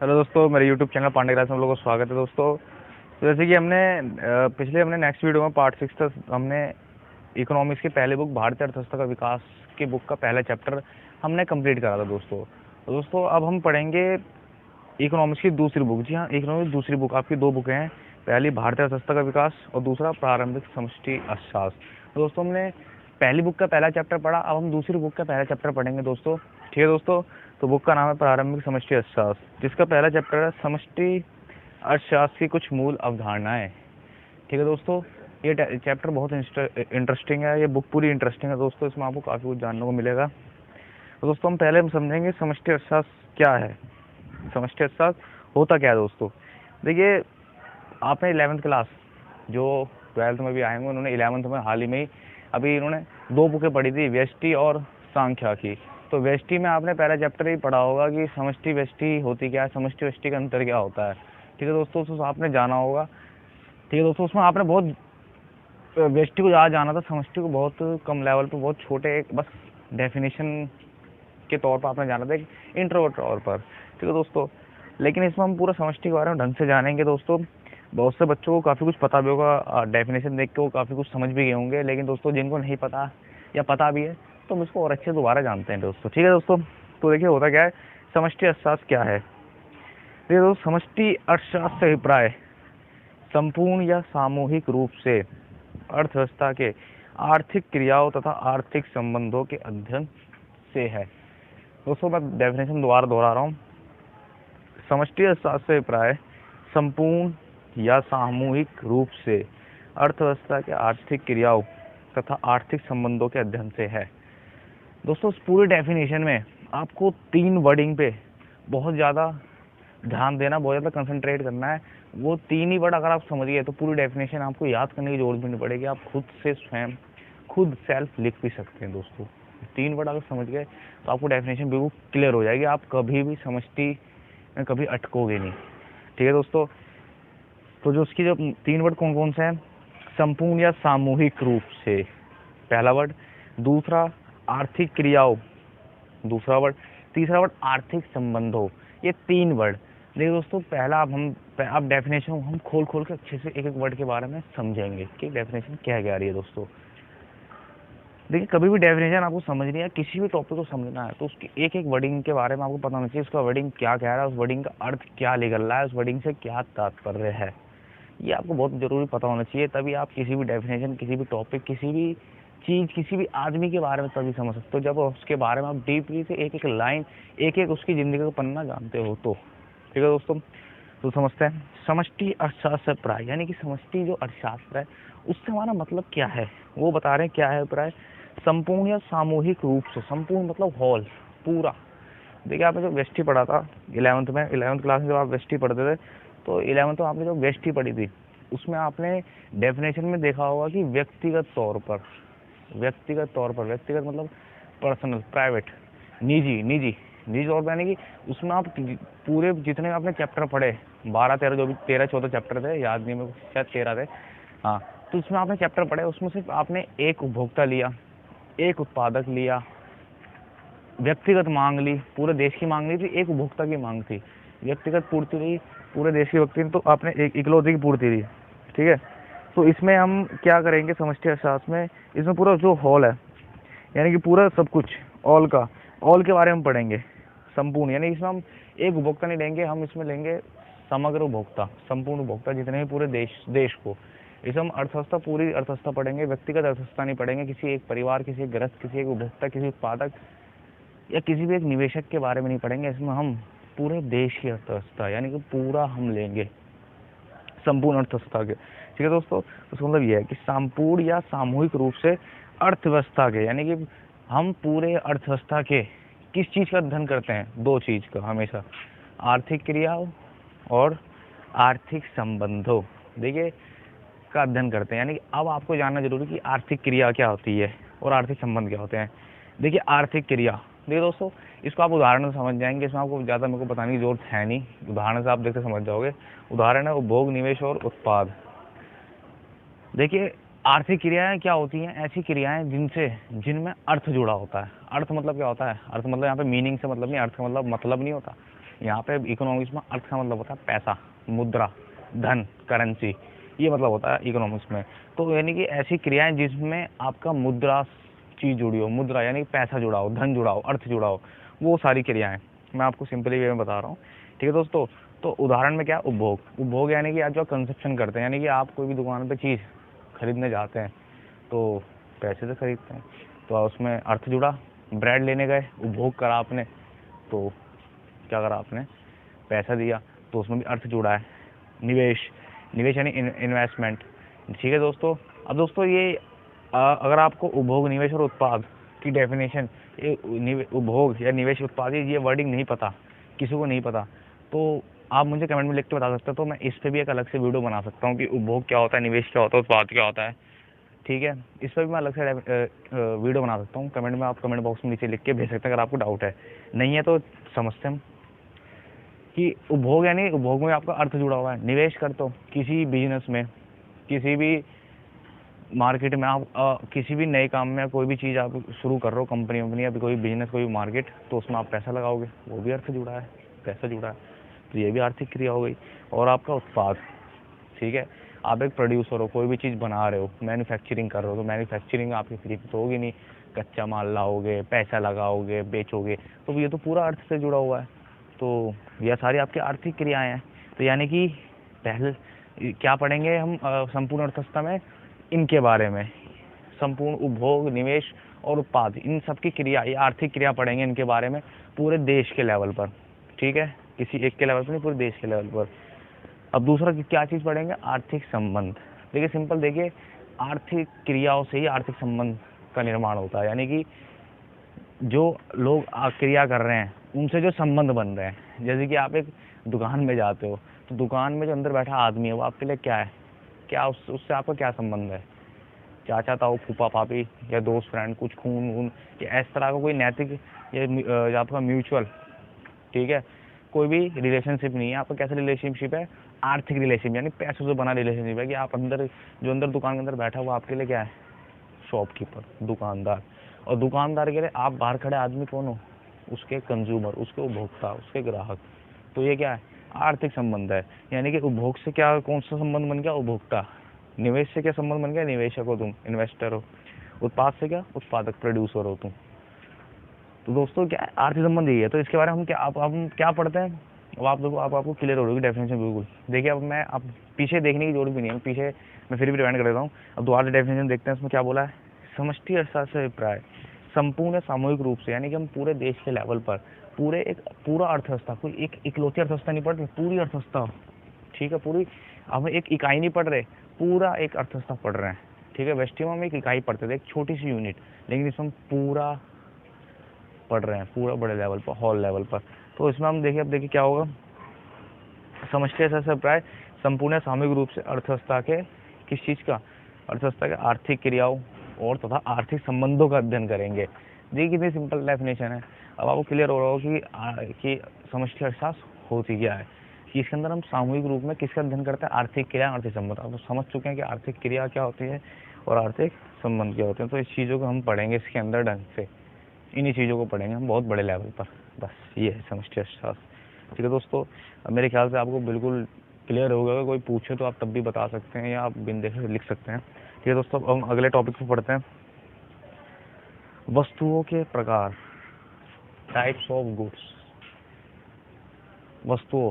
Hello दोस्तों, मेरे YouTube channel Pandey class में आप लोगों को स्वागत है दोस्तों। तो जैसे कि हमने नेक्स्ट वीडियो में पार्ट 6 तक हमने इकोनॉमिक्स की पहली बुक भारतीय अर्थव्यवस्था का विकास की बुक का पहला चैप्टर हमने कंप्लीट करा था दोस्तों। तो दोस्तों अब हम पढ़ेंगे इकोनॉमिक्स की दूसरी बुक। जी हाँ, इकोनॉमिक्स की दूसरी बुक, आपकी दो बुकें हैं, पहली भारतीय अर्थव्यवस्था का विकास और दूसरा प्रारंभिक समष्टि अर्थशास्त्र। तो दोस्तों हमने पहली बुक का पहला चैप्टर पढ़ा, अब हम दूसरी बुक का पहला चैप्टर पढ़ेंगे दोस्तों। ठीक है दोस्तों, तो बुक का नाम है प्रारंभिक समष्टि अर्थशास्त्र, जिसका पहला चैप्टर है समष्टि अर्थशास्त्र की कुछ मूल अवधारणाएं। ठीक है दोस्तों, ये चैप्टर बहुत इंटरेस्टिंग है, ये बुक पूरी इंटरेस्टिंग है दोस्तों, इसमें आपको काफ़ी कुछ जानने को मिलेगा। तो दोस्तों हम पहले समझेंगे समष्टि अर्थशास्त्र क्या है। समष्टि अर्थशास्त्र होता क्या है दोस्तों। देखिए, आपने 11th क्लास जो 12th में भी आए होंगे, उन्होंने 11th में हाल ही में अभी इन्होंने दो बुकें पढ़ी थी, व्यष्टि और सांख्यिकी। तो व्यष्टि में आपने पहला चैप्टर ही पढ़ा होगा कि समष्टि व्यष्टि होती क्या है, समष्टि व्यष्टि का अंतर क्या होता है। ठीक है दोस्तों, उसको आपने जाना होगा। ठीक है दोस्तों, उसमें आपने बहुत व्यष्टि को ज़्यादा जाना था, समष्टि को बहुत कम लेवल पर, बहुत छोटे एक बस डेफिनेशन के तौर पर आपने जाना था, एक इंट्रो के तौर पर। ठीक है दोस्तों, लेकिन इसमें हम पूरा समष्टि के बारे में ढंग से जानेंगे दोस्तों। बहुत से बच्चों को काफ़ी कुछ पता भी होगा, डेफिनेशन देख के वो काफ़ी कुछ समझ भी गए होंगे, लेकिन दोस्तों जिनको नहीं पता या पता भी है तो हम इसको और अच्छे दोबारा जानते हैं दोस्तों। ठीक है दोस्तों, तो देखिए होता क्या है, समष्टि अर्थशास्त्र क्या है। देखिए दोस्तों, समष्टि अर्थशास्त्र का अभिप्राय संपूर्ण या सामूहिक रूप से अर्थव्यवस्था के आर्थिक क्रियाओं तथा आर्थिक संबंधों के अध्ययन से है। दोस्तों मैं डेफिनेशन दोबारा दोहरा रहा हूँ। समष्टि अर्थशास्त्र से अभिप्राय संपूर्ण या सामूहिक रूप से अर्थव्यवस्था के आर्थिक क्रियाओं तथा आर्थिक संबंधों के अध्ययन से है। दोस्तों इस पूरी डेफिनेशन में आपको 3 वर्डिंग पे बहुत ज़्यादा ध्यान देना, बहुत ज़्यादा कंसंट्रेट करना है। वो 3 ही वर्ड अगर आप समझ गए तो पूरी डेफिनेशन आपको याद करने की जरूरत भी नहीं पड़ेगी, आप खुद से स्वयं खुद सेल्फ लिख भी सकते हैं दोस्तों। 3 वर्ड अगर समझ गए तो आपको डेफिनेशन बिल्कुल क्लियर हो जाएगी, आप कभी भी समष्टि में कभी अटकोगे नहीं। ठीक है दोस्तों, तो जो उसकी जो 3 वर्ड कौन कौन से हैं, संपूर्ण या सामूहिक रूप से पहला वर्ड, दूसरा आर्थिक क्रियाओं दूसरा वर्ड, तीसरा वर्ड आर्थिक संबंधों। ये 3 वर्ड देखिए दोस्तों, पहला आप डेफिनेशन हम खोल खोल के अच्छे से एक एक वर्ड के बारे में समझेंगे कि डेफिनेशन क्या कह रही है दोस्तों। देखिए कभी भी डेफिनेशन आपको समझनी है, किसी भी टॉपिक को समझना है तो उसकी एक एक वर्डिंग के बारे में आपको पता होना चाहिए, उसका वर्डिंग क्या कह रहा है, उस वर्डिंग का अर्थ क्या निकल रहा है, उस वर्डिंग से क्या तात्पर्य है, ये आपको बहुत जरूरी पता होना चाहिए। तभी आप किसी भी डेफिनेशन, किसी भी टॉपिक, किसी भी चीज़, किसी भी आदमी के बारे में तभी समझ सकते हो जब उसके बारे में आप डीपली से एक एक लाइन, एक एक उसकी ज़िंदगी का पन्ना जानते हो तो। ठीक है दोस्तों, तो समझते हैं समष्टि अर्थशास्त्र प्राय, यानी कि समष्टि जो अर्थशास्त्र है उससे हमारा मतलब क्या है, वो बता रहे हैं क्या है प्राय। संपूर्ण या सामूहिक रूप से, संपूर्ण मतलब होल, पूरा। देखिए आपने जो व्यष्टि पढ़ा था 11th क्लास में, जब आप व्यष्टि पढ़ते थे तो 11th में आपने जो व्यष्टि पढ़ी थी उसमें आपने डेफिनेशन में देखा होगा कि व्यक्तिगत तौर पर, व्यक्तिगत मतलब पर्सनल, प्राइवेट, निजी तौर पर, यानी कि उसमें आप पूरे जितने आपने चैप्टर पढ़े 12-13 जो भी 13-14 चैप्टर थे, याद नहीं मेरे को, शायद 13 थे, हाँ, तो उसमें आपने चैप्टर पढ़े, उसमें सिर्फ आपने एक उपभोक्ता लिया, एक उत्पादक लिया, व्यक्तिगत मांग ली, पूरे देश की मांग ली थी, एक उपभोक्ता की मांग थी, व्यक्तिगत पूर्ति रही, पूरे देश की व्यक्ति, तो आपने एक इकलौती की पूर्ति दी। ठीक है, तो इसमें हम क्या करेंगे समष्टि अर्थशास्त्र में, इसमें पूरा जो होल है यानी कि पूरा सब कुछ ऑल के बारे में पढ़ेंगे। संपूर्ण यानी इसमें हम एक उपभोक्ता नहीं लेंगे, हम इसमें लेंगे समग्र उपभोक्ता, संपूर्ण उपभोक्ता, जितने भी पूरे देश को। इसे हम अर्थव्यवस्था, पूरी अर्थव्यवस्था पढ़ेंगे, व्यक्तिगत अर्थव्यवस्था नहीं पढ़ेंगे, किसी एक परिवार, किसी एक गृहस्थ, किसी एक उपभोक्ता, किसी उत्पादक या किसी भी एक निवेशक के बारे में नहीं पढ़ेंगे। इसमें हम पूरे देश की अर्थव्यवस्था यानी कि पूरा हम लेंगे संपूर्ण अर्थव्यवस्था के। ठीक है दोस्तों, उसका मतलब यह है कि संपूर्ण या सामूहिक रूप से अर्थव्यवस्था के, यानी कि हम पूरे अर्थव्यवस्था के किस चीज़ का अध्ययन करते हैं, 2 चीज़ का हमेशा, आर्थिक क्रियाओं और आर्थिक संबंधों, देखिए, का अध्ययन करते हैं। यानी कि अब आपको जानना जरूरी कि आर्थिक क्रिया क्या होती है और आर्थिक संबंध क्या होते हैं। देखिए आर्थिक क्रिया, देखिए दोस्तों, इसको आप उदाहरण से समझ जाएंगे, इसमें आपको ज़्यादा मेरे को बताने की जरूरत है नहीं, उदाहरण से आप देखते समझ जाओगे। उदाहरण है उपभोग, निवेश और उत्पाद। देखिए आर्थिक क्रियाएं क्या होती हैं, ऐसी क्रियाएं जिनमें अर्थ जुड़ा होता है। अर्थ मतलब क्या होता है, अर्थ मतलब यहाँ पे मीनिंग से मतलब नहीं, अर्थ का मतलब नहीं होता, यहाँ पे इकोनॉमिक्स में अर्थ का मतलब होता है पैसा, मुद्रा, धन, करेंसी, ये मतलब होता है इकोनॉमिक्स में। तो यानी कि ऐसी क्रियाएं जिसमें आपका मुद्रा चीज़ जुड़ी हो, मुद्रा यानी पैसा जुड़ा हो, धन जुड़ा हो, अर्थ जुड़ा हो, वो सारी क्रियाएं मैं आपको सिंपली वे में बता रहा हूँ। ठीक है दोस्तों, तो उदाहरण में क्या है, उपभोग। उपभोग यानी कि आप जो कंजप्शन करते हैं, यानी कि आप कोई भी दुकान पे चीज़ खरीदने जाते हैं तो पैसे से खरीदते हैं, तो उसमें अर्थ जुड़ा। ब्रेड लेने गए, उपभोग करा आपने, तो क्या करा आपने, पैसा दिया, तो उसमें भी अर्थ जुड़ा है। निवेश, निवेश यानी इन्वेस्टमेंट। ठीक है दोस्तों। अब दोस्तों ये अगर आपको उपभोग, निवेश और उत्पाद की डेफिनेशन, ये उपभोग या निवेश, उत्पाद, ये वर्डिंग नहीं पता, किसी को नहीं पता, तो आप मुझे कमेंट में लिख के बता सकते हो, तो मैं इस पर भी एक अलग से वीडियो बना सकता हूँ कि उपभोग क्या होता है, निवेश क्या होता है, उत्पाद क्या होता है। ठीक है, इस पर भी मैं अलग से वीडियो बना सकता हूँ। कमेंट में आप कमेंट बॉक्स में नीचे लिख के भेज सकते हैं अगर आपको डाउट है। नहीं है तो समझते हम कि उपभोग यानी उपभोग में आपका अर्थ जुड़ा हुआ है। निवेश करते हो किसी बिजनेस में, किसी भी मार्केट में, आप किसी भी नए काम में, कोई भी चीज़ आप शुरू कर रहे हो, कंपनी वंपनी या कोई बिजनेस, कोई मार्केट, तो उसमें आप पैसा लगाओगे, वो भी अर्थ जुड़ा है, पैसा जुड़ा है, तो ये भी आर्थिक क्रिया हो गई। और आपका उत्पाद, ठीक है, आप एक प्रोड्यूसर हो, कोई भी चीज़ बना रहे हो, मैन्युफैक्चरिंग कर रहे हो, तो मैन्युफैक्चरिंग आपकी फ्री तो होगी नहीं, कच्चा माल लाओगे, पैसा लगाओगे, बेचोगे, तो ये तो पूरा अर्थ से जुड़ा हुआ है। तो यह सारी आपकी आर्थिक क्रियाएं हैं। तो यानी कि पहले क्या पढ़ेंगे हम संपूर्ण अर्थव्यवस्था में, इनके बारे में, संपूर्ण उपभोग, निवेश और उत्पाद, इन सब की क्रिया, ये आर्थिक क्रिया पढ़ेंगे इनके बारे में पूरे देश के लेवल पर। ठीक है, किसी एक के लेवल पर नहीं, पूरे देश के लेवल पर। अब दूसरा क्या चीज़ पढ़ेंगे, आर्थिक संबंध। देखिए सिंपल, देखिए आर्थिक क्रियाओं से ही आर्थिक संबंध का निर्माण होता है, यानी कि जो लोग क्रिया कर रहे हैं उनसे जो संबंध बन रहे हैं। जैसे कि आप एक दुकान में जाते हो, तो दुकान में जो अंदर बैठा आदमी है वो आपके लिए क्या है, क्या उससे आपका क्या संबंध है, चाचा ताऊ, फूफा फापी, या दोस्त फ्रेंड, कुछ खून वून, या इस तरह का कोई नैतिक या आपका म्यूचुअल, ठीक है, कोई भी रिलेशनशिप नहीं है आपका। कैसा रिलेशनशिप है, आर्थिक रिलेशनशिप, यानी पैसों से बना रिलेशनशिप है कि आप अंदर, जो अंदर दुकान के अंदर बैठा हुआ आपके लिए क्या है, शॉपकीपर, दुकानदार। और दुकानदार के लिए आप बाहर खड़े आदमी कौन हो, उसके कंज्यूमर, उसके उपभोक्ता, उसके ग्राहक। तो ये क्या है, आर्थिक संबंध है। यानी कि उपभोग से क्या, कौन सा संबंध बन गया, उपभोक्ता। निवेश से क्या संबंध बन गया, निवेशक हो तुम, इन्वेस्टर हो। उत्पाद से क्या, उत्पादक, प्रोड्यूसर हो तुम। तो दोस्तों क्या है, आर्थिक संबंध यही है। तो इसके बारे में हम क्या, हम क्या पढ़ते हैं, अब आप देखो, आपको क्लियर हो रही डेफिनेशन बिल्कुल। देखिए अब मैं, अब पीछे देखने की जरूरत भी नहीं है, पीछे मैं फिर भी रिवाइंड कर देता हूँ। अब दोबारा डेफिनेशन देखते हैं, उसमें क्या बोला है, समष्टि अर्थशास्त्र से अभिप्राय, संपूर्ण सामूहिक रूप से, यानी कि हम पूरे देश के लेवल पर, पूरा अर्थव्यवस्था, कोई एक इकलौती अर्थव्यवस्था नहीं पढ़ रहे, पूरी अर्थव्यवस्था। ठीक है, पूरी, हम एक इकाई नहीं पढ़ रहे, पूरा एक अर्थव्यवस्था पढ़ रहे हैं। ठीक है, वेस्टिंग में हम एक इकाई पढ़ते थे, एक छोटी सी यूनिट, लेकिन इसमें हम पूरा पढ़ रहे हैं, पूरा बड़े लेवल पर, हॉल लेवल पर। तो इसमें हम देखिए, अब देखिए क्या होगा, समझते हैं ऐसा प्राय संपूर्ण सामूहिक रूप से अर्थव्यवस्था के, किस चीज़ का, अर्थव्यवस्था के आर्थिक क्रियाओं और तथा आर्थिक संबंधों का अध्ययन करेंगे। देखिए कितनी सिंपल डेफिनेशन है। अब आपको क्लियर हो रहा हो कि समष्टि अर्थशास्त्र होती क्या है, कि इसके अंदर हम सामूहिक रूप में किसका अध्ययन करते हैं, आर्थिक क्रिया, आर्थिक संबंध। अब समझ चुके हैं कि आर्थिक क्रिया क्या होती है और आर्थिक संबंध क्या होते हैं। तो इस चीज़ों को हम पढ़ेंगे इसके अंदर ढंग से, इन्हीं चीज़ों को पढ़ेंगे हम बहुत बड़े लेवल पर। बस ये है समष्टि अर्थशास्त्र। ठीक है दोस्तों, अब मेरे ख्याल से आपको बिल्कुल क्लियर होगा। अगर कोई पूछे तो आप तब भी बता सकते हैं, या आप बिन देखे लिख सकते हैं। ठीक है दोस्तों, अब हम अगले टॉपिक पर पढ़ते हैं, वस्तुओं के प्रकार, टाइप्स ऑफ गुड्स। वस्तुओं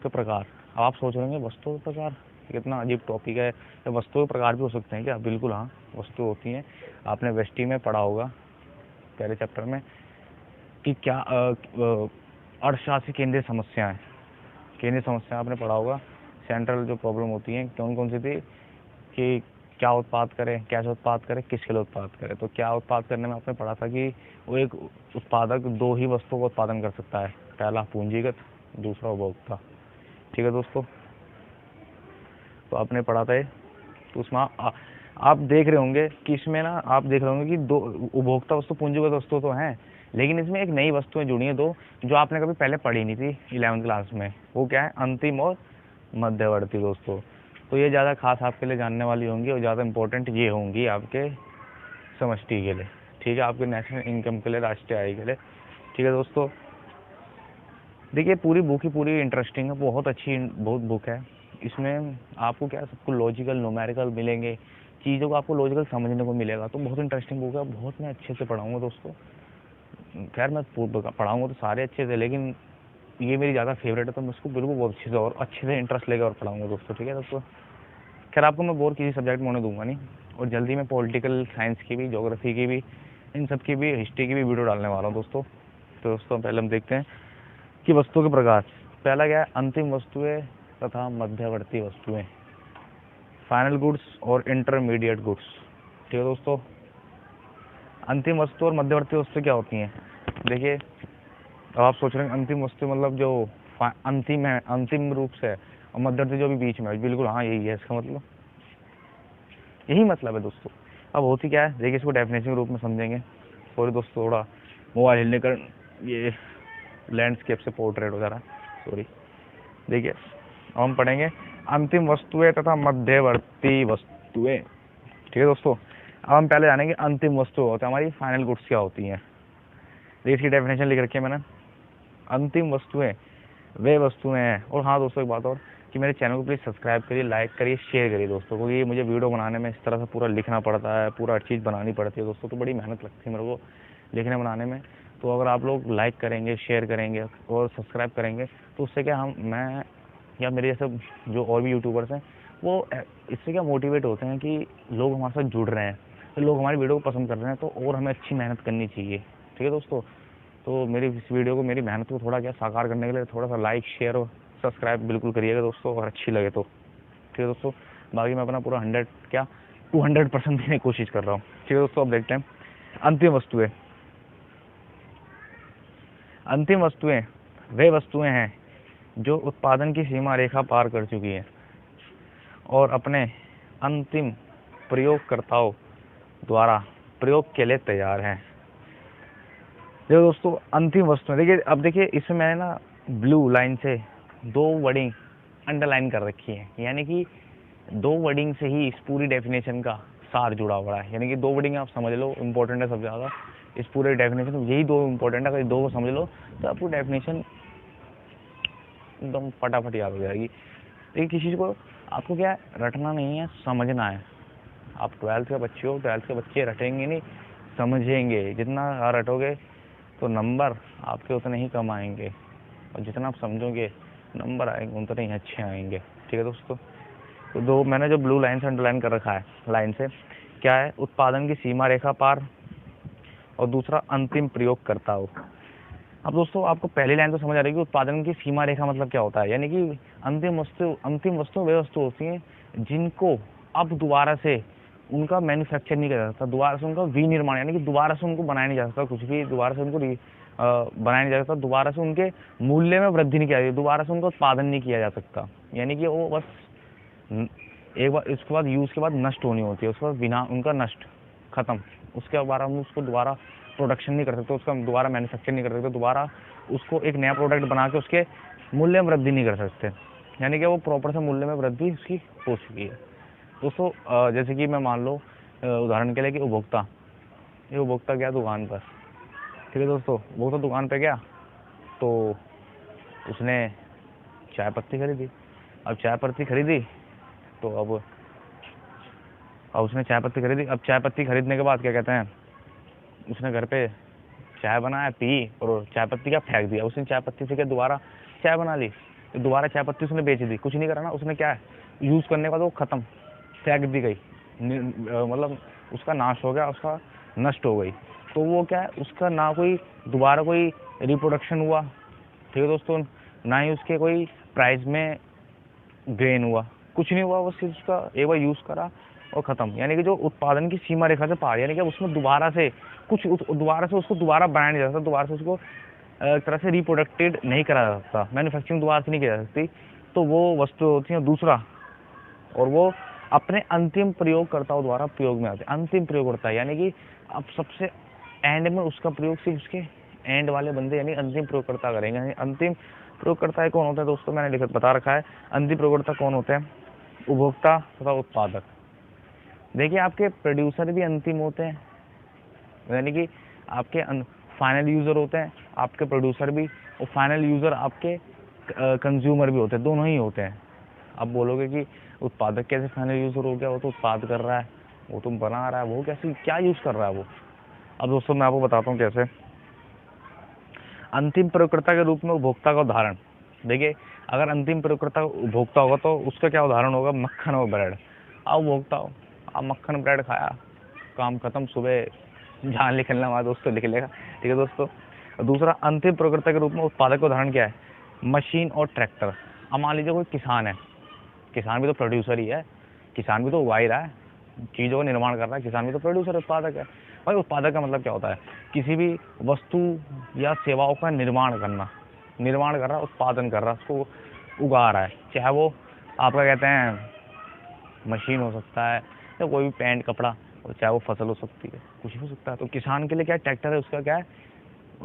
के प्रकार। अब आप सोच रहे हैं वस्तुओं के प्रकार कितना अजीब टॉपिक है, या वस्तुओं के प्रकार भी हो सकते हैं क्या, बिल्कुल हाँ, वस्तु होती हैं। आपने वेस्टी में पढ़ा होगा पहले चैप्टर में कि क्या अर्थशास्त्र की केंद्रीय समस्याएं, केंद्रीय समस्या आपने पढ़ा होगा। सेंट्रल जो प्रॉब्लम होती हैं कौन कौन सी थी, कि क्या उत्पाद करें, कैसे उत्पाद करें, किसके लिए उत्पाद करें। तो क्या उत्पाद करने में आपने पढ़ा था कि वो एक उत्पादक दो ही वस्तुओं का उत्पादन कर सकता है, पहला पूंजीगत, दूसरा उपभोक्ता। ठीक है दोस्तों, तो आपने पढ़ा था। तो उसमें आप देख रहे होंगे कि इसमें ना, आप देख रहे होंगे कि दो उपभोक्ता वस्तु, पूंजीगत वस्तु तो हैं, लेकिन इसमें एक नई वस्तुएं जुड़ी हैं दो, जो आपने कभी पहले पढ़ी नहीं थी 11वीं क्लास में। वो क्या है, अंतिम और मध्यवर्ती दोस्तों। तो ये ज़्यादा खास आपके लिए जानने वाली होंगी, और ज़्यादा इंपॉर्टेंट ये होंगी आपके समष्टि के लिए। ठीक है, आपके नेशनल इनकम के लिए, राष्ट्रीय आय के लिए। ठीक है दोस्तों, देखिए पूरी बुक ही पूरी इंटरेस्टिंग है, बहुत अच्छी बहुत बुक है। इसमें आपको क्या सबको लॉजिकल न्यूमेरिकल मिलेंगे, चीज़ों को आपको लॉजिकल समझने को मिलेगा, तो बहुत इंटरेस्टिंग बुक है। बहुत मैं अच्छे से पढ़ाऊँगा दोस्तों। खैर मैं पढ़ाऊँगा तो सारे अच्छे से, लेकिन ये मेरी ज़्यादा फेवरेट है, तो मैं उसको बिल्कुल बहुत अच्छे से और अच्छे से इंटरेस्ट लेकर और पढ़ाऊँगा दोस्तों, ठीक है दोस्तों। खैर आपको मैं बोर किसी सब्जेक्ट में होने दूंगा नहीं, और जल्दी मैं पॉलिटिकल साइंस की भी, ज्योग्राफी की भी, इन सब की भी, हिस्ट्री की भी वीडियो डालने वाला हूँ दोस्तों। तो दोस्तों पहले हम देखते हैं कि वस्तुओं के प्रकार। पहला क्या है, अंतिम वस्तुएं तथा मध्यवर्ती वस्तुएं, फाइनल गुड्स और इंटरमीडिएट गुड्स, ठीक है दोस्तों। अंतिम वस्तु और मध्यवर्ती वस्तु क्या होती हैं? देखिए अब आप सोच रहे हैं अंतिम वस्तु मतलब जो अंतिम है, अंतिम रूप से है, और मध्यवर्ती जो भी बीच में है। बिल्कुल हाँ, यही है इसका मतलब, यही मतलब है दोस्तों। अब होती क्या है, देखिए इसको डेफिनेशन के रूप में समझेंगे। सॉरी दोस्तों, थोड़ा मोबाइल हिलने कर ये लैंडस्केप से पोर्ट्रेट हो जा रहा है, सॉरी। देखिए अब हम पढ़ेंगे अंतिम वस्तुएं तथा मध्यवर्ती वस्तुएं, ठीक है दोस्तों। अब हम पहले जानेंगे अंतिम वस्तु होता है हमारी फाइनल गुड्स क्या होती हैं। देखिए इसकी डेफिनेशन लिख रखी है मैंने। अंतिम वस्तुएं वे वस्तुएं हैं, और हाँ दोस्तों एक बात और, कि मेरे चैनल को प्लीज़ सब्सक्राइब करिए, लाइक करिए, शेयर करिए दोस्तों, क्योंकि ये मुझे वीडियो बनाने में इस तरह से पूरा लिखना पड़ता है, पूरा हर चीज़ बनानी पड़ती है दोस्तों, तो बड़ी मेहनत लगती है मेरे को लिखने बनाने में। तो अगर आप लोग लाइक करेंगे, शेयर करेंगे और सब्सक्राइब करेंगे, तो उससे क्या मैं या मेरे जैसे जो और भी यूट्यूबर्स हैं, वो इससे क्या मोटिवेट होते हैं कि लोग हमारे साथ जुड़ रहे हैं, तो लोग हमारी वीडियो को पसंद कर रहे हैं, तो और हमें अच्छी मेहनत करनी चाहिए, ठीक है दोस्तों। तो मेरी इस वीडियो को, मेरी मेहनत को थोड़ा क्या साकार करने के लिए थोड़ा सा लाइक, शेयर और सब्सक्राइब बिल्कुल करिएगा दोस्तों, अगर अच्छी लगे तो, ठीक है दोस्तों। बाकी मैं अपना पूरा 200% देने की कोशिश कर रहा हूँ, ठीक है दोस्तों। अब देखते हैं अंतिम वस्तुएं। अंतिम वस्तुएं वे वस्तुएं हैं जो उत्पादन की सीमा रेखा पार कर चुकी हैं और अपने अंतिम प्रयोगकर्ताओं द्वारा प्रयोग के लिए तैयार हैं। देखो दोस्तों अंतिम वस्तुएं, देखिए अब देखिए इसमें मैंने ना ब्लू लाइन से 2 वर्डिंग अंडरलाइन कर रखी है, यानी कि 2 वर्डिंग से ही इस पूरी डेफिनेशन का सार जुड़ा हुआ है। यानी कि 2 वर्डिंग आप समझ लो, इंपॉर्टेंट है सबसे ज़्यादा इस पूरे डेफिनेशन, यही 2 इंपॉर्टेंट है। अगर 2 को समझ लो तो आपको डेफिनेशन एकदम फटाफट याद हो जाएगी। देखिए किसी चीज़ को आपको क्या रटना नहीं है, समझना है। आप 12th के बच्चे हो, 12th के बच्चे रटेंगे नहीं, समझेंगे। जितना रटोगे तो नंबर आपके उतने ही कम आएंगे, और जितना आप समझोगे नंबर आएंगे उतने ही अच्छे आएंगे, ठीक है दोस्तों। तो 2 मैंने जो ब्लू लाइन से अंडरलाइन कर रखा है, लाइन से क्या है, उत्पादन की सीमा रेखा पार, और दूसरा अंतिम प्रयोगकर्ता हो। अब दोस्तों आपको पहली लाइन तो समझ आ रही है कि उत्पादन की सीमा रेखा मतलब क्या होता है। यानी कि अंतिम वस्तु वे वस्तु होती हैं जिनको अब दोबारा से उनका मैन्युफैक्चर नहीं किया जा सकता, दोबारा से उनका विनिर्माण, यानी कि दोबारा से उनको बनाया नहीं जा सकता, कुछ भी दोबारा से उनको बनाया नहीं जा सकता, दोबारा से उनके मूल्य में वृद्धि नहीं किया जा सकती, दोबारा से उनका उत्पादन नहीं किया जा सकता। यानी कि वो बस एक बार इसके बाद यूज़ के बाद नष्ट होनी होती है, उसके बाद बिना उनका नष्ट खत्म, उसके बाद हम उसको दोबारा प्रोडक्शन नहीं कर सकते, उसका दोबारा मैन्युफैक्चर नहीं कर सकते, दोबारा उसको एक नया प्रोडक्ट बना के उसके मूल्य में वृद्धि नहीं कर सकते। यानी कि वो प्रॉपर से मूल्य में वृद्धि उसकी हो चुकी है दोस्तों। जैसे कि मैं मान लो उदाहरण के लिए कि उपभोक्ता, ये उपभोक्ता गया दुकान पर, ठीक है दोस्तों। उपभोक्ता दुकान पर गया तो उसने चाय पत्ती खरीदी। अब चाय पत्ती खरीदी तो अब उसने चाय पत्ती खरीदी। अब चाय पत्ती खरीदने के बाद क्या कहते हैं, उसने घर पे चाय बनाया, पी, और चाय पत्ती क्या फेंक दिया। उसने चाय पत्ती से क्या दोबारा चाय बना ली, दोबारा चाय पत्ती उसने बेच दी, कुछ नहीं करा ना उसने, क्या है यूज़ करने के बाद वो ख़त्म, फेंक दी गई, मतलब उसका नाश हो गया, उसका नष्ट हो गई। तो वो क्या है, उसका ना कोई दोबारा कोई रिप्रोडक्शन हुआ, ठीक है दोस्तों, ना ही उसके कोई प्राइस में गेन हुआ, कुछ नहीं हुआ, वो सिर्फ उसका एक बार यूज़ करा और ख़त्म। यानी कि जो उत्पादन की सीमा रेखा से पार, यानी कि उसमें दोबारा से कुछ दोबारा से उसको दोबारा बनाया नहीं जा सकता, दोबारा से उसको एक तरह से रिप्रोडक्टेड नहीं करा जा सकता, मैन्युफैक्चरिंग दोबारा से नहीं की जा सकती, तो वो वस्तु होती है दूसरा, और वो अपने अंतिम प्रयोगकर्ताओं द्वारा प्रयोग में आते हैं। अंतिम प्रयोगकर्ता यानी कि अब सबसे एंड में उसका प्रयोग सिर्फ उसके एंड वाले बंदे यानी अंतिम प्रयोगकर्ता करेंगे। यानी अंतिम प्रयोगकर्ता कौन होता है दोस्तों, मैंने बता रखा है अंतिम प्रयोगकर्ता कौन होते हैं, उपभोक्ता तथा उत्पादक। देखिए आपके प्रोड्यूसर भी अंतिम होते हैं, यानी कि आपके फाइनल यूज़र होते हैं, आपके प्रोड्यूसर भी और फाइनल यूज़र आपके कंज्यूमर भी होते हैं, दोनों ही होते हैं। आप बोलोगे कि उत्पादक कैसे फाइनल यूज़र हो गया, वो तो उत्पाद कर रहा है, वो तो बना रहा है, वो कैसे क्या यूज़ कर रहा है वो। अब दोस्तों मैं आपको बताता हूँ कैसे। अंतिम प्रयोगकर्ता के रूप में उपभोक्ता का उदाहरण देखिए, अगर अंतिम प्रयोगकर्ता उपभोक्ता होगा तो उसका क्या उदाहरण होगा, मक्खन और ब्रेड। आप उपभोक्ता हो, आप मक्खन ब्रेड खाया, काम खत्म, सुबह जहाँ लिखना हमारा दोस्तों लिख लेगा, ठीक है दोस्तों। दूसरा, अंतिम प्रयोगकर्ता के रूप में उत्पादक का उदाहरण क्या है, मशीन और ट्रैक्टर। अब मान लीजिए कोई किसान है, किसान भी तो प्रोड्यूसर ही है, किसान भी तो उगा ही रहा है, चीज़ों का निर्माण कर रहा है, किसान भी तो प्रोड्यूसर उत्पादक है। भाई उत्पादक का मतलब क्या होता है, किसी भी वस्तु या सेवाओं का निर्माण करना, निर्माण कर रहा है, उत्पादन कर रहा है, उसको उगा रहा है, चाहे वो आपका कहते हैं मशीन हो सकता है या कोई भी पैंट कपड़ा, और चाहे वो फसल हो सकती है, कुछ हो सकता है। तो किसान के लिए क्या ट्रैक्टर है, उसका क्या है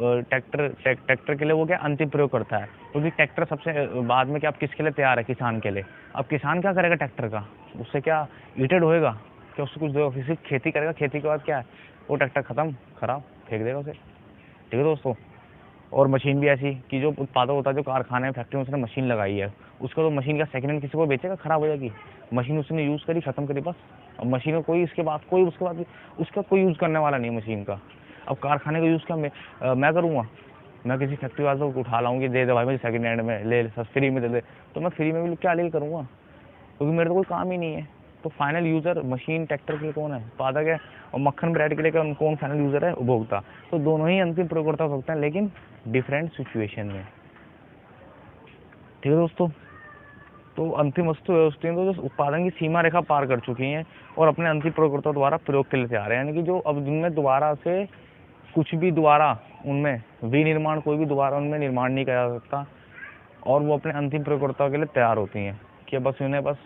ट्रैक्टर के लिए वो क्या अंतिम प्रयोग करता है, क्योंकि ट्रैक्टर सबसे बाद में क्या आप किसके लिए तैयार है, किसान के लिए। अब किसान क्या करेगा ट्रैक्टर का, उससे क्या इरिटेट होएगा, क्या उससे कुछ देगा, फिर खेती करेगा, खेती के बाद क्या है वो ट्रैक्टर खत्म, खराब, फेंक देगा उसे, ठीक है दोस्तों। और मशीन भी ऐसी कि जो उत्पादक होता है, जो कारखाने फैक्ट्री में उसने मशीन लगाई है, उसका तो मशीन का सेकंड हैंड किसी को बेचेगा, खराब हो जाएगी मशीन, उसने यूज़ करी, खत्म करी, बस। अब मशीन में कोई इसके बाद कोई उसके बाद उसका कोई यूज़ करने वाला नहीं मशीन का। अब कारखाने का यूज़ क्या मैं करूँगा, मैं किसी फैक्ट्री वाले को उठा लाऊंगी, दे दे भाई मुझे सेकंड हैंड में ले फ्री में दे दे, तो मैं फ्री में भी क्या ले करूँगा, क्योंकि मेरे तो कोई काम ही नहीं है। तो फाइनल यूज़र मशीन ट्रैक्टर के लिए कौन है, उत्पादक है, और मक्खन ब्रेड के लिए कौन फाइनल यूज़र है, उपभोक्ता। तो दोनों ही अंतिम प्रयोगकर्ता हो सकते हैं, लेकिन डिफरेंट सिचुएशन में, ठीक है दोस्तों। तो अंतिम वस्तु व्यवस्था तो जो उत्पादन की सीमा रेखा पार कर चुकी हैं और अपने अंतिम प्रयोगकर्ता द्वारा प्रयोग के लिए तैयार है, यानी कि जो अब जिनमें दोबारा से कुछ भी दोबारा उनमें विनिर्माण कोई भी दोबारा उनमें निर्माण नहीं किया जा सकता, और वो अपने अंतिम प्रयोगकर्ता के लिए तैयार होती हैं कि बस उन्हें बस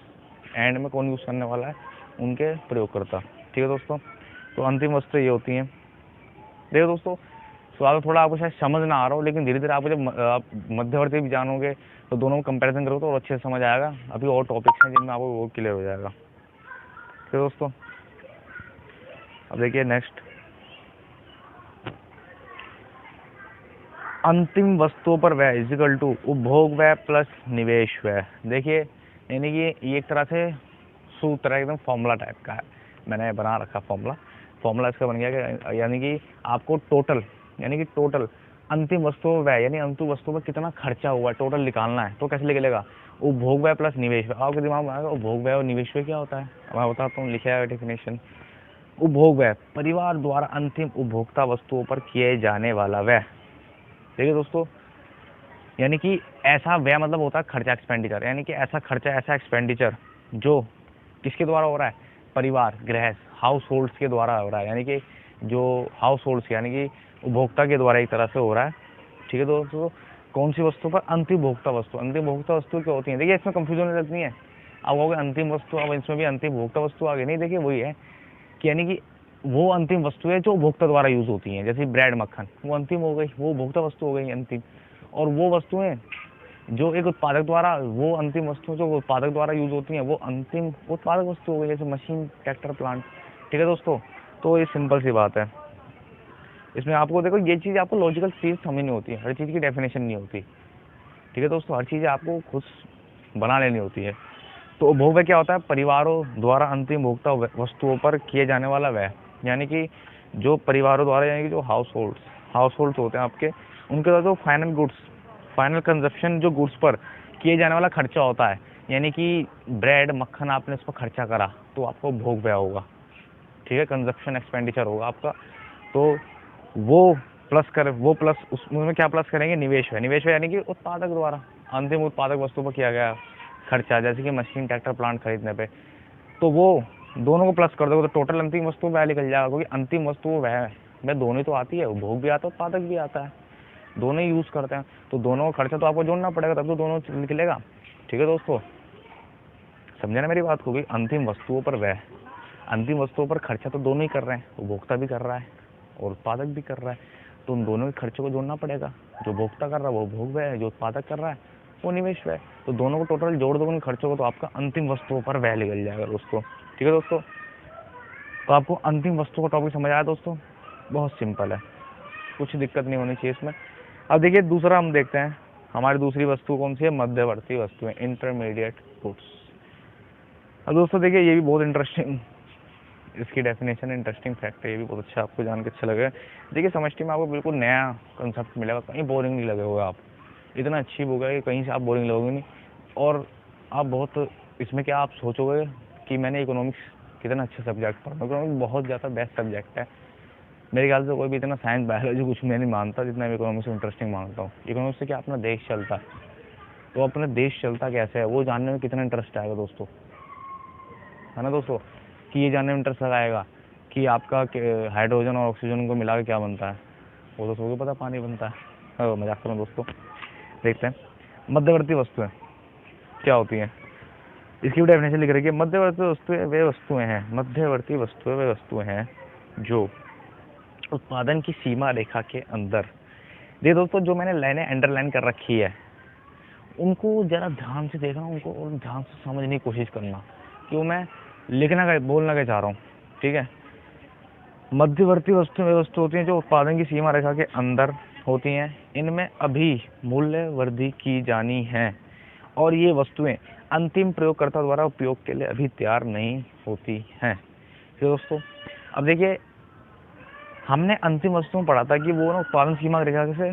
एंड में कौन यूज़ करने वाला है, उनके प्रयोगकर्ता, ठीक है दोस्तों। तो अंतिम वस्तु ये होती हैं। देखो दोस्तों, सवाल थोड़ा आपको शायद समझ ना आ रहा हो, लेकिन धीरे धीरे आप जब आप मध्यवर्ती भी जानोगे तो दोनों को कंपैरिजन करो तो और अच्छे से समझ आएगा। अभी और टॉपिक्स हैं जिनमें आपको वो क्लियर हो जाएगा, ठीक है दोस्तों। अब देखिए नेक्स्ट, अंतिम वस्तुओं पर व्यय इजिकल टू उपभोग व्यय प्लस निवेश व्यय। देखिए, यानी कि ये एक तरह से सूत्र है, एकदम फॉर्मूला टाइप का है, मैंने बना रखा फॉर्मूला इसका बन गया कि यानी कि आपको टोटल अंतिम वस्तुओं व्यय यानी अंतिम वस्तु पर कितना खर्चा हुआ है टोटल निकालना है। तो कैसे निकलेगा, उपभोग व्यय प्लस निवेश व्यय। आपके दिमाग में आएगा उपभोग व्यय और निवेश व्यय क्या होता है, मैं बताता हूँ, लिखा है डेफिनेशन। उपभोग व्यय परिवार द्वारा अंतिम उपभोक्ता वस्तुओं पर किए जाने वाला व्यय। देखिए दोस्तों, यानी कि ऐसा व्यय मतलब होता है खर्चा, एक्सपेंडिचर, यानी कि ऐसा खर्चा, ऐसा एक्सपेंडिचर जो किसके द्वारा हो रहा है, परिवार, गृहस्थ, हाउस होल्ड्स के द्वारा हो रहा है, यानी कि जो हाउस होल्ड्स यानी कि उपभोक्ता के द्वारा एक तरह से हो रहा है, ठीक है दोस्तों। कौन सी वस्तु पर, अंतिम भोक्ता वस्तु। अंतिम भोक्ता वस्तु क्या होती है, देखिए इसमें कंफ्यूजन लगती नहीं है, अब हो गए अंतिम वस्तु, अब इसमें भी अंतिम भोक्ता वस्तु आ गई, नहीं देखिए वही है कि यानी कि वो अंतिम वस्तु है जो उपभोक्ता द्वारा यूज होती हैं, जैसे ब्रेड मक्खन, वो अंतिम हो गई, वो उपभोक्ता वस्तु हो गई अंतिम। और वो वस्तुएं जो एक उत्पादक द्वारा, वो अंतिम वस्तु जो उत्पादक द्वारा यूज होती हैं, वो अंतिम उत्पादक वस्तु हो गई, जैसे मशीन, ट्रैक्टर, प्लांट, ठीक है दोस्तों। तो ये सिंपल सी बात है। इसमें आपको देखो ये चीज़ आपको लॉजिकल चीज़ समझनी होती है, हर चीज़ की डेफिनेशन नहीं होती, ठीक है दोस्तों, हर चीज़ आपको खुद बना लेनी होती है। तो उपभोग व्यय क्या होता है, परिवारों द्वारा अंतिम भोक्ता वस्तुओं पर किए जाने वाला व्यय, यानी कि जो परिवारों द्वारा, यानी कि जो हाउस होल्ड्स होते हैं आपके, उनके द्वारा जो फाइनल कंजप्शन जो गुड्स पर किए जाने वाला खर्चा होता है, यानी कि ब्रेड मक्खन आपने उस पर खर्चा करा तो आपको भोग व्यय होगा, ठीक है, कंजप्शन एक्सपेंडिचर होगा आपका। तो वो प्लस उसमें क्या प्लस करेंगे, निवेश व्यय यानी कि उत्पादक द्वारा अंतिम उत्पादक वस्तु पर किया गया खर्चा, जैसे कि मशीन, ट्रैक्टर, प्लांट खरीदने पे, तो वो दोनों को प्लस कर दोगे तो टोटल अंतिम वस्तु व्यय निकल जाएगा, क्योंकि अंतिम वस्तु व्यय में दोनों ही तो आती है, उपभोग भी आता है, उत्पादक भी आता है, दोनों ही यूज करते हैं, तो दोनों का खर्चा तो आपको जोड़ना पड़ेगा, तब तो दोनों निकलेगा, ठीक है दोस्तों, समझे ना मेरी बात को। भी अंतिम वस्तुओं पर व्यय, अंतिम वस्तुओं पर खर्चा तो दोनों ही कर रहे हैं, उपभोक्ता भी कर रहा है और उत्पादक भी कर रहा है, तो उन दोनों के खर्चे को जोड़ना पड़ेगा, जो उपभोक्ता कर रहा है वो उपभोग व्यय है, जो उत्पादक कर रहा है वो निवेश व्यय, तो दोनों को टोटल जोड़ दोगे उन खर्चों को तो आपका अंतिम वस्तुओं पर व्यय निकल जाएगा दोस्तों, ठीक है दोस्तों। तो आपको अंतिम वस्तु का टॉपिक समझ आया दोस्तों, बहुत सिंपल है, कुछ दिक्कत नहीं होनी चाहिए इसमें। अब देखिए दूसरा हम देखते हैं, हमारी दूसरी वस्तु कौन सी है, मध्यवर्ती वस्तुएं, इंटरमीडिएट गुड्स। अब दोस्तों देखिए ये भी बहुत इंटरेस्टिंग, इसकी डेफिनेशन इंटरेस्टिंग फैक्ट है, ये भी बहुत अच्छा, आपको जान के अच्छा लगेगा। देखिए समष्टि में आपको बिल्कुल नया कंसेप्ट मिलेगा, कहीं बोरिंग नहीं लगेगा आप, इतना अच्छी बुक है कि कहीं से आप बोरिंग लगोगे नहीं। और आप बहुत इसमें क्या आप सोचोगे कि मैंने इकोनॉमिक्स कितना अच्छा सब्जेक्ट पढ़ा, इकोनॉमिक्स बहुत ज़्यादा बेस्ट सब्जेक्ट है। मेरे ख्याल से कोई भी इतना साइंस बायोलॉजी कुछ मैं नहीं मानता जितना मैं इकोनॉमिक्स इंटरेस्टिंग मानता हूँ। इकोनॉमिक्स से क्या अपना देश चलता है, तो अपना देश चलता कैसे है वो जानने में कितना इंटरेस्ट आएगा दोस्तों, है ना दोस्तों, कि ये जानने में इंटरेस्ट आएगा कि आपका हाइड्रोजन और ऑक्सीजन को मिला के क्या बनता है, वो तो सबको पता पानी बनता है। मजाक करूँ दोस्तों, देखते हैं मध्यवर्ती वस्तुएं क्या होती हैं। इसकी भी डेफिनेशन लिख रखी है, मध्यवर्ती वस्तुएं वे वस्तुएं हैं, मध्यवर्ती वस्तुएं वे वस्तुएं हैं जो उत्पादन की सीमा रेखा के अंदर, ये दोस्तों जो मैंने लाइनें अंडरलाइन कर रखी है उनको जरा ध्यान से देखना, उनको और ध्यान से समझने की कोशिश करना, क्यों मैं लिखना का बोलना क्या चाह रहा हूँ, ठीक है। मध्यवर्ती वस्तुएं वे वस्तु होती हैं जो उत्पादन की सीमा रेखा के अंदर होती हैं, इनमें अभी मूल्य वृद्धि की जानी है और ये वस्तुएं अंतिम प्रयोगकर्ता द्वारा उपयोग के लिए अभी तैयार नहीं होती हैं। तो दोस्तों अब देखिए हमने अंतिम वस्तु में पढ़ा था कि वो ना उत्पादन सीमा रेखा से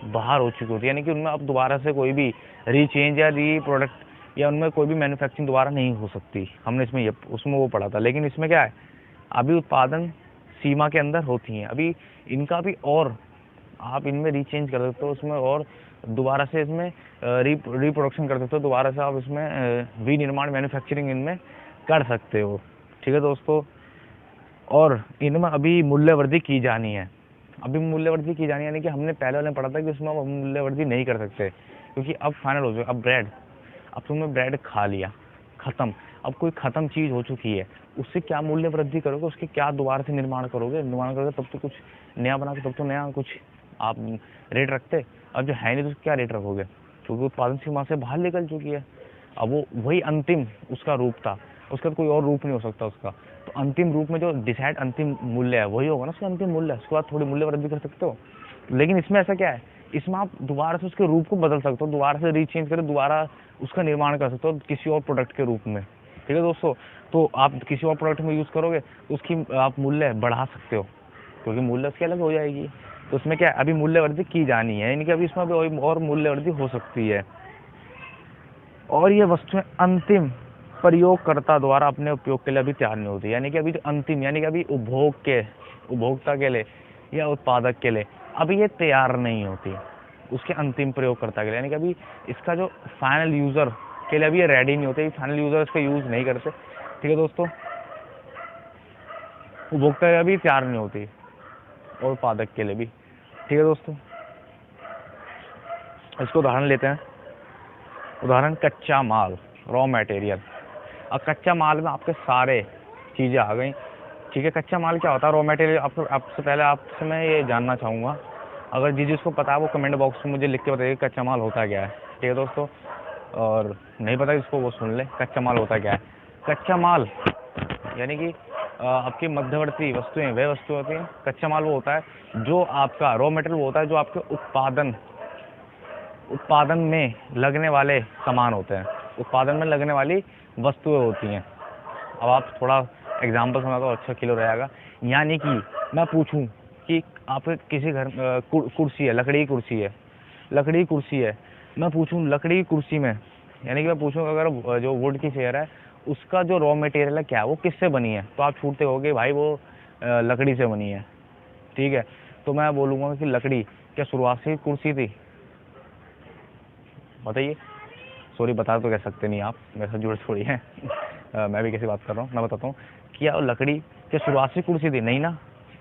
बाहर हो चुकी होती है, यानी कि उनमें अब दोबारा से कोई भी रीचेंज या री प्रोडक्ट या उनमें कोई भी मैन्युफैक्चरिंग दोबारा नहीं हो सकती, हमने इसमें ये उसमें वो पढ़ा था। लेकिन इसमें क्या है, अभी उत्पादन सीमा के अंदर होती हैं, अभी इनका भी और आप इनमें रीचेंज कर सकते हो, उसमें और दोबारा से इसमें रिप्रोडक्शन कर सकते हो, दोबारा से आप इसमें विनिर्माण मैन्युफैक्चरिंग इनमें कर सकते हो, ठीक है दोस्तों। और इनमें अभी मूल्य वृद्धि की जानी है, अभी मूल्य वृद्धि की जानी, यानी कि हमने पहले वाले में पढ़ा था कि उसमें अब मूल्य वृद्धि नहीं कर सकते क्योंकि अब फाइनल हो जाए। अब ब्रेड, अब तुमने ब्रेड खा लिया, खत्म, अब कोई खत्म चीज़ हो चुकी है, उससे क्या मूल्य वृद्धि करोगे, उसके क्या दोबारा से निर्माण करोगे, तब तो कुछ नया बना के तब तो नया कुछ आप रेट रखते, अब जो है नहीं तो क्या रेट रखोगे, क्योंकि उत्पादन सीमा से बाहर निकल चुकी है। अब वो वही अंतिम उसका रूप था, उसका कोई और रूप नहीं हो सकता उसका, तो अंतिम रूप में जो डिसाइड अंतिम मूल्य है वही होगा ना उसका अंतिम मूल्य, उसके बाद थोड़ी मूल्य वृद्धि कर सकते हो। लेकिन इसमें ऐसा क्या है, इसमें आप दोबारा से उसके रूप को बदल सकते हो, दोबारा से रीचेंज करके दोबारा उसका निर्माण कर सकते हो किसी और प्रोडक्ट के रूप में, ठीक है दोस्तों। तो आप किसी और प्रोडक्ट में यूज़ करोगे तो उसकी आप मूल्य बढ़ा सकते हो क्योंकि मूल्य उसकी अलग हो जाएगी। तो उसमें क्या है, अभी मूल्य वृद्धि की जानी है, यानी कि अभी इसमें भी और मूल्य वृद्धि हो सकती है। और ये वस्तुएं अंतिम प्रयोगकर्ता द्वारा अपने उपयोग के लिए अभी तैयार नहीं होती, यानी कि अभी अंतिम, यानी कि अभी उपभोक्ता के लिए या उत्पादक के लिए अभी ये तैयार नहीं होती उसके अंतिम प्रयोगकर्ता के लिए, यानी कि अभी इसका जो फाइनल यूज़र के लिए अभी ये रेडी नहीं होते, फाइनल यूज़र इसका यूज़ नहीं करते, ठीक है दोस्तों। उपभोक्ता के अभी तैयार नहीं होती और उत्पादक के लिए भी, ठीक है दोस्तों। इसको उदाहरण लेते हैं, उदाहरण कच्चा माल, रॉ मटेरियल। अब कच्चा माल में आपके सारे चीज़ें आ गई, ठीक है। कच्चा माल क्या होता है, रॉ मटेरियल। आपसे पहले आपसे मैं ये जानना चाहूँगा, अगर जिसको पता है वो कमेंट बॉक्स में मुझे लिख के बताइए कच्चा माल होता क्या है, ठीक है दोस्तों। और नहीं पता जिसको वो सुन ले, कच्चा माल होता क्या है। कच्चा माल यानी कि आपकी मध्यवर्ती वस्तुएं वे वस्तुएं होती हैं। कच्चा माल वो होता है जो आपका रॉ मटेरियल, वो होता है जो आपके उत्पादन में लगने वाले सामान होते हैं, उत्पादन में लगने वाली वस्तुएं होती हैं। अब आप थोड़ा एग्जांपल सुना तो अच्छा किलो रहेगा। यानी कि मैं पूछूं कि आपके किसी घर कुर्सी है, लकड़ी की कुर्सी है, मैं पूछूं लकड़ी की कुर्सी में, यानी कि मैं पूछूं अगर जो वुड की चेयर है उसका जो रॉ मटेरियल है क्या है, वो किससे बनी है, तो आप छूटते होगे भाई वो लकड़ी से बनी है, ठीक है। तो मैं बोलूँगा कि लकड़ी क्या शुरुआत से ही कुर्सी थी, बताइए। सॉरी बता तो कह सकते नहीं आप, मेरे साथ जुड़े थोड़ी हैं मैं भी कैसी बात कर रहा हूँ, मैं बताता हूँ। क्या लकड़ी क्या शुरुआत से कुर्सी थी, नहीं ना।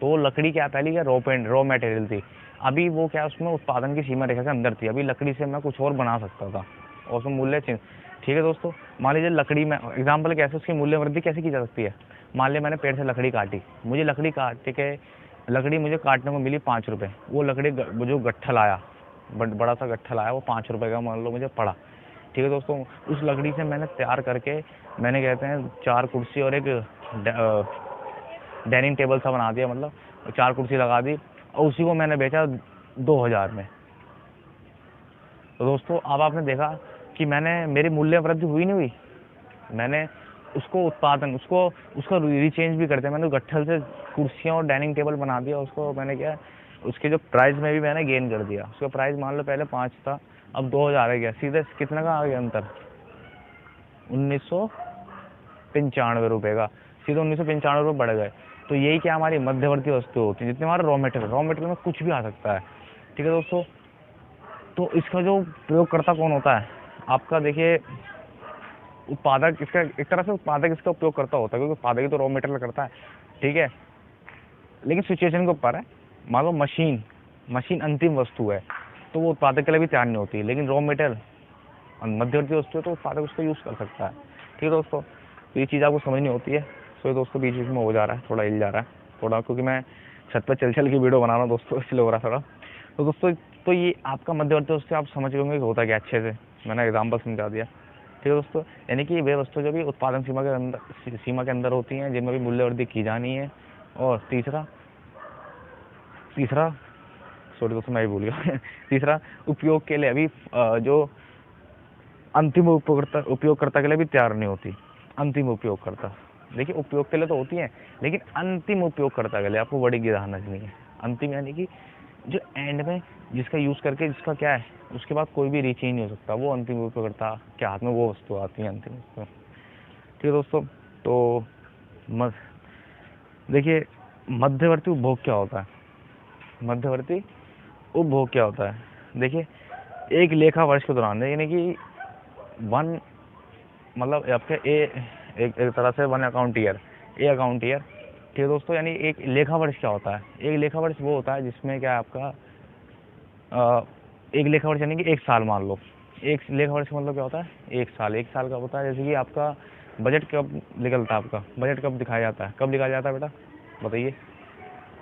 तो लकड़ी क्या पहले क्या रॉ मटेरियल थी, अभी वो क्या उसमें उत्पादन की सीमा रेखा के अंदर थी, अभी लकड़ी से मैं कुछ और बना सकता था और उसमें मूल्य चेंज, ठीक है दोस्तों। मान लीजिए लकड़ी में एग्जाम्पल कैसे उसकी मूल्य वृद्धि कैसे की जा सकती है। मान लिया मैंने पेड़ से लकड़ी काटी, मुझे लकड़ी मुझे काटने को मिली 5 रुपये, वो लकड़ी जो गट्ठा लाया, बड़ा सा गट्ठा लाया, वो 5 रुपये का मान लो मुझे पड़ा, ठीक है दोस्तों। उस लकड़ी से मैंने तैयार करके मैंने कहते हैं 4 कुर्सी और एक डाइनिंग टेबल सा बना दिया, मतलब 4 कुर्सी लगा दी और उसी को मैंने बेचा 2000 में, तो दोस्तों अब आपने देखा कि मेरी मूल्य वृद्धि हुई नहीं हुई, मैंने उसको उत्पादन उसको उसका रिचेंज भी कर दिया, मैंने गट्ठल से कुर्सियाँ और डाइनिंग टेबल बना दिया, उसको मैंने क्या उसके जो प्राइस में भी मैंने गेन कर दिया। उसका प्राइस मान लो पहले 5 था, अब 2000 आ गया, सीधे कितने का आ गया अंतर, 1995 रुपये का, सीधे 1995 रुपये बढ़ गए। तो यही क्या हमारी मध्यवर्ती वस्तु होती है, जितने हमारे रॉ मटेरियल में कुछ भी आ सकता है। ठीक है दोस्तों, तो इसका जो प्रयोगकर्ता कौन होता है आपका, देखिए उत्पादक, इसका एक तरह से उत्पादक इसका उपयोग करता होता है, क्योंकि उत्पादक ही तो रॉ मटेरियल करता है। ठीक है, लेकिन सिचुएशन के ऊपर है। मान लो मशीन अंतिम वस्तु है, तो वो उत्पादक के लिए भी तैयार नहीं होती, लेकिन रॉ मटेरियल मध्यवर्ती वस्तु है तो उत्पादक उसको यूज़ कर सकता है। ठीक है दोस्तों, तो ये चीज़ आपको समझनी होती है। सो दोस्तों बीच बीच में हो जा रहा है, थोड़ा हिल जा रहा है थोड़ा, क्योंकि मैं छत पर चल की वीडियो बना रहा हूँ दोस्तों, इसलिए हो रहा है थोड़ा। तो दोस्तों तो ये आपका मध्यवर्ती वस्तु आप समझ लोगे कि होता क्या अच्छे से, मैंने एग्जाम्पल समझा दिया। ठीक है दोस्तों, यानी कि वे वस्तु जो भी उत्पादन सीमा के अंदर होती हैं, जिनमें भी मूल्यवृद्धि की जानी है। और तीसरा सॉरी दोस्तों मैं ही भूल गया तीसरा उपयोग के लिए अभी जो अंतिम उपयोगकर्ता के लिए भी तैयार नहीं होती। अंतिम उपयोगकर्ता, देखिए उपयोग के लिए तो होती है, लेकिन अंतिम उपयोगकर्ता के लिए आपको बड़ी ध्यान रखनी है। अंतिम यानी कि जो एंड में जिसका यूज़ करके जिसका क्या है उसके बाद कोई भी रीच ही नहीं हो सकता, वो अंतिम उपयोगकर्ता के हाथ में वो वस्तु आती है अंतिम वस्तु। ठीक है दोस्तों, तो देखिए मध्यवर्ती उपभोग क्या होता है, मध्यवर्ती उपभोग क्या होता है, देखिए एक लेखा वर्ष के दौरान, यानी कि वन मतलब आपके एक तरह से वन अकाउंट ईयर, ठीक है दोस्तों। यानी एक लेखा वर्ष क्या होता है, एक लेखा वर्ष वो होता है जिसमें क्या आपका एक लेखा वर्ष यानी कि एक साल, मान लो एक लेखा वर्ष का मतलब क्या होता है, एक साल का होता है। जैसे कि आपका बजट कब निकलता है, आपका बजट कब दिखाया जाता है, कब दिखाया जाता है बेटा बताइए,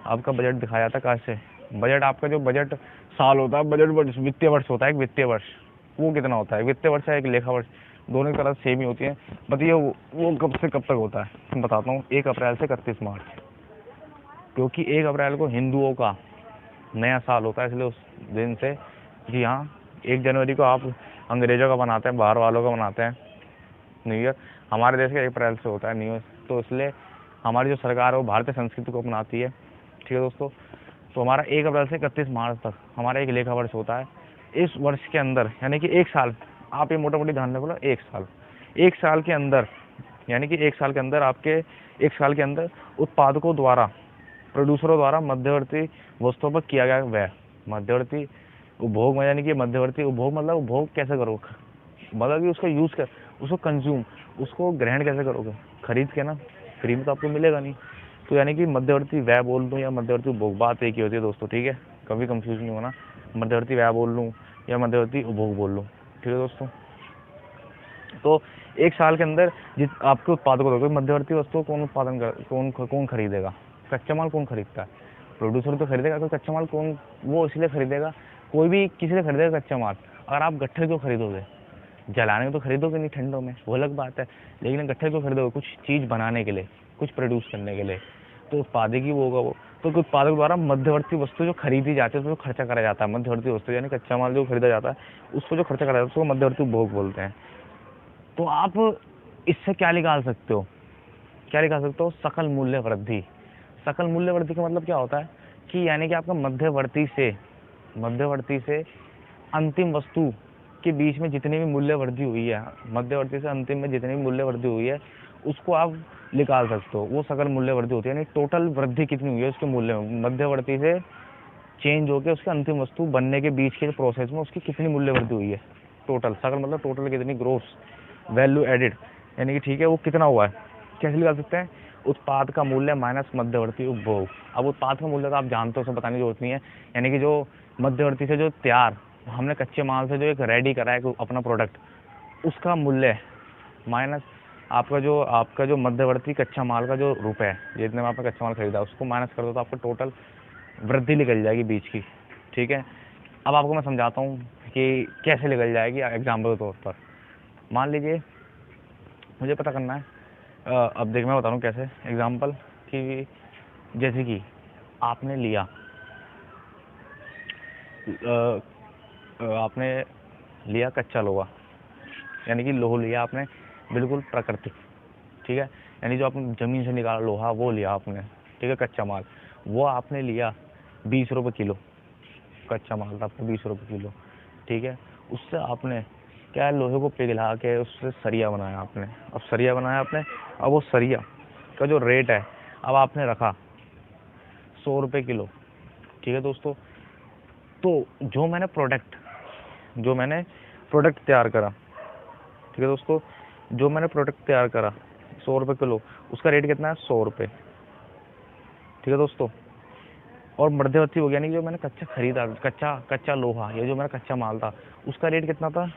आपका बजट दिखाया जाता है कहाँ से, बजट आपका जो बजट साल होता है, बजट वर्ष वित्तीय वर्ष होता है, एक वित्तीय वर्ष वो कितना होता है, वित्तीय वर्ष है एक लेखा वर्ष, दोनों की तरह सेम ही होती है। बताइए वो कब से कब तक होता है, मैं बताता हूँ, 1 अप्रैल से 31 मार्च, क्योंकि 1 अप्रैल को हिंदुओं का नया साल होता है, इसलिए उस दिन से, जी हाँ 1 जनवरी को आप अंग्रेज़ों का बनाते हैं, बाहर वालों का बनाते हैं न्यू ईयर, हमारे देश का 1 अप्रैल से होता है न्यू ईयर। तो इसलिए हमारी जो सरकार है वो भारतीय संस्कृति को अपनाती है। ठीक है दोस्तों, तो हमारा 1 अप्रैल से 31 मार्च तक हमारा एक लेखा वर्ष होता है। इस वर्ष के अंदर यानी कि 1 साल, आप ये मोटा मोटी ध्यान रखो, 1 साल के अंदर, यानी कि 1 साल के अंदर आपके 1 साल के अंदर उत्पादकों द्वारा, प्रोड्यूसरों द्वारा मध्यवर्ती वस्तुओं पर किया गया व्यय, मध्यवर्ती उपभोग में, यानी कि मध्यवर्ती उपभोग मतलब उपभोग कैसे करोगे, मतलब कि उसका यूज़ कर, उसको कंज्यूम, उसको ग्रहण कैसे करोगे, खरीद के ना, फ्री में तो आपको मिलेगा नहीं। तो यानी कि मध्यवर्ती व्यय बोल दूँ या मध्यवर्ती उपभोग, बात एक ही होती है दोस्तों। ठीक है, कभी कंफ्यूज नहीं होना, मध्यवर्ती व्यय बोल लूँ या मध्यवर्ती उपभोग बोल लूँ। ठीक है दोस्तों, तो 1 साल के अंदर जिस आपके उत्पादकों को, मध्यवर्ती वस्तु कौन खरीदेगा, कच्चा माल कौन खरीदता है, प्रोड्यूसर तो खरीदेगा, तो कच्चा माल कौन, वो इसलिए खरीदेगा, कोई भी किसी से खरीदेगा कच्चा माल। अगर आप गट्ठर क्यों खरीदोगे, जलाने को तो खरीदोगे नहीं ठंडों में, वो अलग बात है, लेकिन गट्ठर क्यों खरीदोगे, कुछ चीज़ बनाने के लिए, कुछ प्रोड्यूस करने के लिए, तो उत्पादक ही वो होगा वो। तो उत्पादक द्वारा मध्यवर्ती वस्तु जो खरीदी जाती है उसमें खर्चा करा जाता है, मध्यवर्ती वस्तु यानी कच्चा माल जो खरीदा जाता है उसको जो खर्चा करा जाता है उसको मध्यवर्ती उपभोग बोलते हैं। तो आप इससे क्या निकाल सकते हो, सकल मूल्य वृद्धि। सकल मूल्य वृद्धि का मतलब क्या होता है कि यानी कि आपका मध्यवर्ती से अंतिम वस्तु के बीच में जितनी भी मूल्य वृद्धि हुई है, मध्यवर्ती से अंतिम में जितनी भी मूल्य वृद्धि हुई है उसको आप निकाल सकते हो, वो सकल मूल्य वृद्धि होती है। यानी टोटल वृद्धि कितनी हुई है उसके मूल्य में, मध्यवर्ती से चेंज होकर उसके अंतिम वस्तु बनने के बीच के प्रोसेस में उसकी कितनी मूल्य वृद्धि हुई है, टोटल। सकल मतलब टोटल कितनी, ग्रोस वैल्यू एडिड, यानी कि ठीक है वो कितना हुआ है, कैसे निकाल सकते हैं, उत्पाद का मूल्य माइनस मध्यवर्ती उपभोग। अब उत्पाद का मूल्य तो आप जानते हो, उसे बताने की जरूरत नहीं है, यानी कि जो मध्यवर्ती से जो तैयार हमने कच्चे माल से जो एक रेडी करा है अपना प्रोडक्ट, उसका मूल्य माइनस आपका जो मध्यवर्ती कच्चा माल का जो रुपए है, जितने में आपने कच्चा माल खरीदा उसको माइनस कर दो तो आपको टोटल वृद्धि निकल जाएगी बीच की। ठीक है, अब आपको मैं समझाता हूँ कि कैसे निकल जाएगी एग्जाम्पल के तौर पर। मान लीजिए मुझे पता करना है, अब देख मैं बता रहा हूँ कैसे एग्जाम्पल, कि जैसे कि आपने लिया आपने लिया कच्चा लोहा, यानी कि लोहा लिया आपने बिल्कुल प्राकृतिक, ठीक है, यानी जो आपने ज़मीन से निकाला लोहा वो लिया आपने, ठीक है, कच्चा माल वो आपने लिया 20 रुपये किलो, कच्चा माल था आपको 20 रुपये किलो, ठीक है। उससे आपने क्या है, लोहे को पिघला के उससे सरिया बनाया आपने। अब सरिया बनाया आपने, अब वो सरिया का जो रेट है अब आपने रखा 100 रुपये किलो, ठीक है दोस्तों। तो जो मैंने प्रोडक्ट तैयार करा, ठीक है दोस्तों, जो मैंने प्रोडक्ट तैयार करा 100 रुपये किलो, उसका रेट कितना है 100 रुपये, ठीक है दोस्तों। और मध्यवर्ती हो गया, यानी जो मैंने कच्चा खरीदा, कच्चा लोहा, ये जो मेरा कच्चा माल था उसका रेट कितना था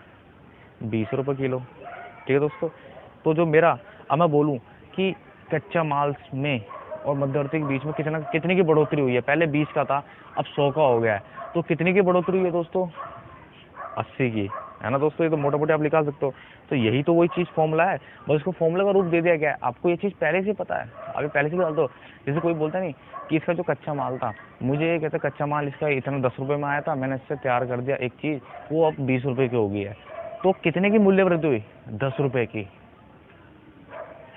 20 रुपये किलो, ठीक है दोस्तों। तो जो मेरा, अब मैं बोलूँ कि कच्चा माल में और मध्यवर्ती के बीच में कितने की बढ़ोतरी हुई है, पहले 20 का था अब 100 का हो गया है, तो कितने की बढ़ोतरी हुई है दोस्तों, 80 की, है ना दोस्तों। ये तो मोटा मोटी आप निकाल सकते हो। तो यही तो वही चीज़ फॉर्मूला है, बस इसको फॉर्मूला का रूप दे दिया गया है। आपको ये चीज़ पहले से पता है, अभी पहले से डाल दो। जैसे कोई बोलता नहीं कि इसका जो कच्चा माल था, मुझे ये कहता कच्चा माल इसका इतना 10 रुपये में आया था, मैंने इससे तैयार कर दिया एक चीज़, वो अब 20 रुपये की हो गई है, तो कितने की मूल्य वृद्धि हुई, 10 रुपये की,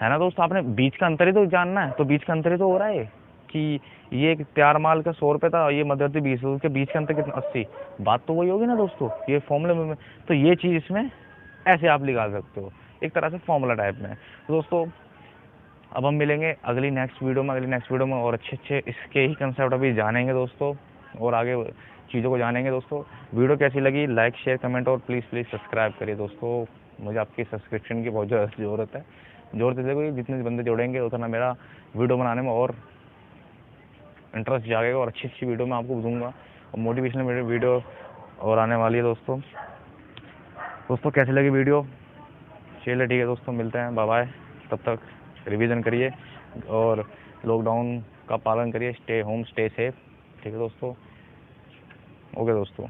है ना दोस्तों। आपने बीच का अंतर ही तो जानना है, तो बीच का अंतर ही तो हो रहा है कि ये तैयार माल का 100 रुपये था, ये मध्यवर्ती 20, उसके बीच का अंतर कितना 80, बात तो वही होगी ना दोस्तों, ये फॉर्मूले में। तो ये चीज़ इसमें ऐसे आप निकाल सकते हो, एक तरह से फॉर्मूला टाइप में। तो दोस्तों अब हम मिलेंगे अगली नेक्स्ट वीडियो में और अच्छे इसके ही कंसेप्ट अभी जानेंगे दोस्तों, और आगे चीज़ों को जानेंगे दोस्तों। वीडियो कैसी लगी, लाइक शेयर कमेंट और प्लीज़ सब्सक्राइब करिए दोस्तों। मुझे आपकी सब्सक्रिप्शन की बहुत ज़्यादा ज़रूरत है, जोड़ते जितने बंदे जोड़ेंगे उतना मेरा वीडियो बनाने में और इंटरेस्ट जागेगा, और अच्छी वीडियो मैं आपको दूंगा, और मोटिवेशनल वीडियो और आने वाली है दोस्तों। कैसी लगी वीडियो, चलिए ठीक है दोस्तों, मिलते हैं, बाय बाय। तब तक रिवीजन करिए और लॉकडाउन का पालन करिए, स्टे होम स्टे सेफ, ठीक है दोस्तों, ओके दोस्तों।